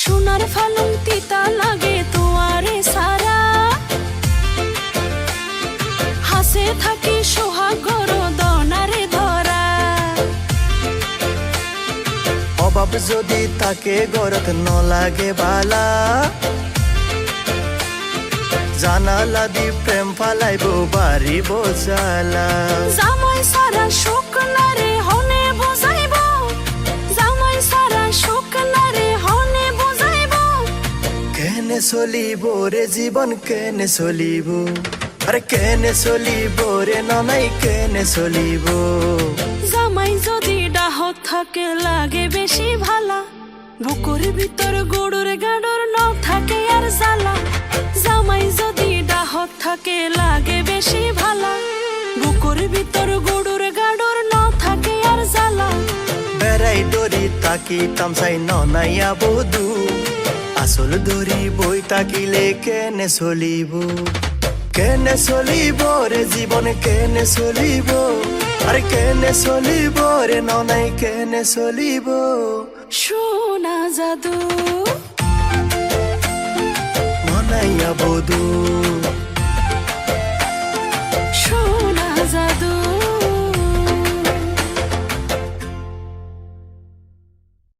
সোনার ফালুন তিতা লাগে তোয়ারে সারা, হাসে থাকি সোহাগর দনারে ধরা। অভাব যদি তাকে গরত ন লাগে বালা, জানালা দি প্রেম ফালাইব বাড়ি বোঝালা। জামাই সারা শোক নারে হনে বোঝাইব, জামাই সারা শোক নারে হনে বোঝাইব। কেনে চলিব রে জীবন কেনে চলিব, আরে কেনে চলিব রে ননাই কেনে চলিব। জামাই যদি ডাহত থাকে লাগে বেশি ভালা, বুকুর ভিতর গড়ুর গাডর ন থাকে আর জ্বালা। জামাই যদি ডাহত থাকে লাগে বেশি ভালা, বুকুর ভিতর গড়ুর গাডর ন থাকে আর জ্বালা। বেড়াই দড়ি তাকি তামসাই ননাইয়া বধু, আসল দড়ি বই তাকিলে কেনে চলিব। কেনে চলিব রে জীবন কেনে চলিব, আরে কেনে চলিব রে ননাই কেনে চলিব। সোনা জাদু ননাইয়া বধু।